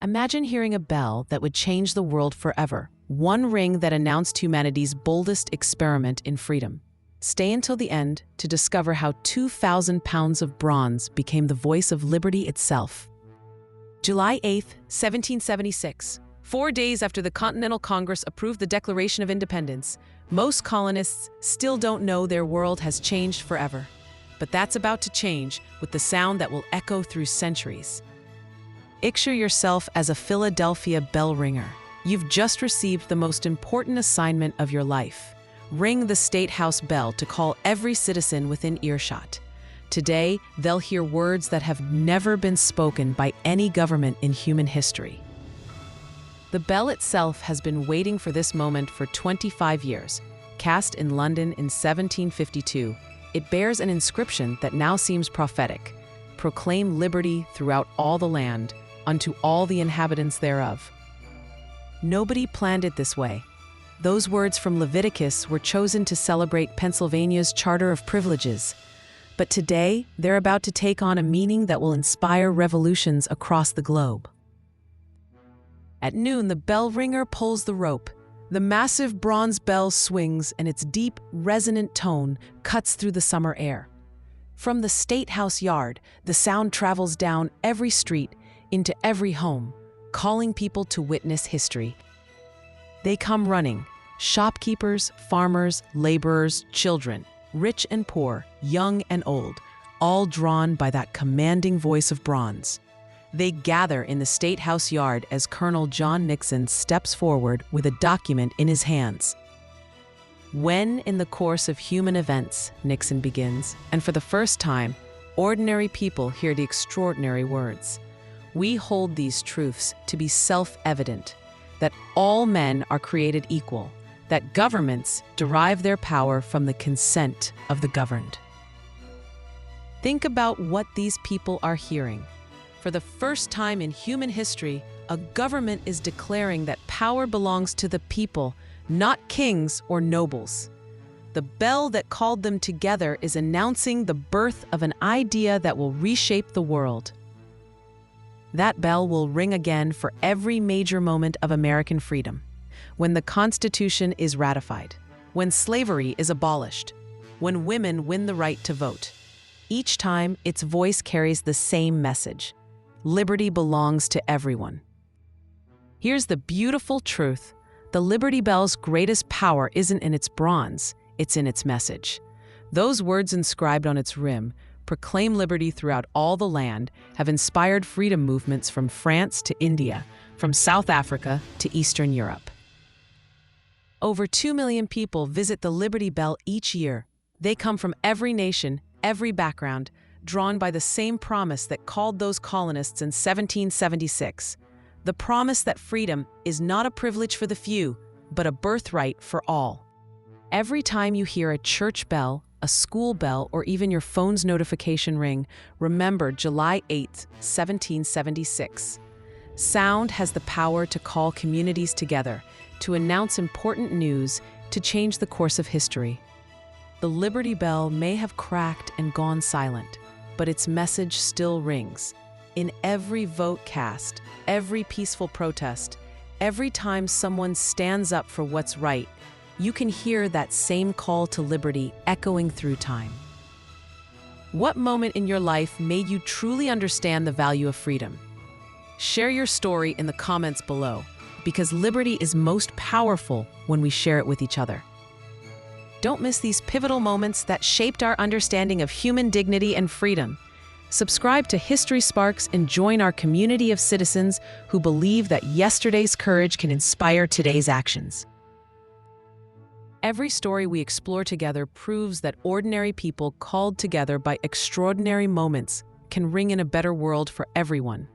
Imagine hearing a bell that would change the world forever. One ring that announced humanity's boldest experiment in freedom. Stay until the end to discover how 2,000 pounds of bronze became the voice of liberty itself. July 8, 1776. 4 days after the Continental Congress approved the Declaration of Independence, most colonists still don't know their world has changed forever. But that's about to change with the sound that will echo through centuries. Picture yourself as a Philadelphia bell ringer. You've just received the most important assignment of your life. Ring the State House bell to call every citizen within earshot. Today, they'll hear words that have never been spoken by any government in human history. The bell itself has been waiting for this moment for 25 years. Cast in London in 1752, it bears an inscription that now seems prophetic. Proclaim liberty throughout all the land, unto all the inhabitants thereof. Nobody planned it this way. Those words from Leviticus were chosen to celebrate Pennsylvania's Charter of Privileges. But today, they're about to take on a meaning that will inspire revolutions across the globe. At noon, the bell ringer pulls the rope. The massive bronze bell swings, and its deep, resonant tone cuts through the summer air. From the State House yard, the sound travels down every street, into every home, calling people to witness history. They come running, shopkeepers, farmers, laborers, children, rich and poor, young and old, all drawn by that commanding voice of bronze. They gather in the State House yard as Colonel John Nixon steps forward with a document in his hands. When, in the course of human events, Nixon begins, and for the first time, ordinary people hear the extraordinary words. We hold these truths to be self-evident, that all men are created equal, that governments derive their power from the consent of the governed. Think about what these people are hearing. For the first time in human history, a government is declaring that power belongs to the people, not kings or nobles. The bell that called them together is announcing the birth of an idea that will reshape the world. That bell will ring again for every major moment of American freedom. When the Constitution is ratified, when slavery is abolished, when women win the right to vote. Each time, its voice carries the same message. Liberty belongs to everyone. Here's the beautiful truth. The Liberty Bell's greatest power isn't in its bronze, it's in its message. Those words inscribed on its rim, proclaim liberty throughout all the land, have inspired freedom movements from France to India, from South Africa to Eastern Europe. Over 2 million people visit the Liberty Bell each year. They come from every nation, every background, drawn by the same promise that called those colonists in 1776. The promise that freedom is not a privilege for the few, but a birthright for all. Every time you hear a church bell, a school bell, or even your phone's notification ring, remember July 8, 1776. Sound has the power to call communities together, to announce important news, to change the course of history. The Liberty Bell may have cracked and gone silent, but its message still rings. In every vote cast, every peaceful protest, every time someone stands up for what's right, you can hear that same call to liberty echoing through time. What moment in your life made you truly understand the value of freedom? Share your story in the comments below, because liberty is most powerful when we share it with each other. Don't miss these pivotal moments that shaped our understanding of human dignity and freedom. Subscribe to History Sparks and join our community of citizens who believe that yesterday's courage can inspire today's actions. Every story we explore together proves that ordinary people called together by extraordinary moments can ring in a better world for everyone.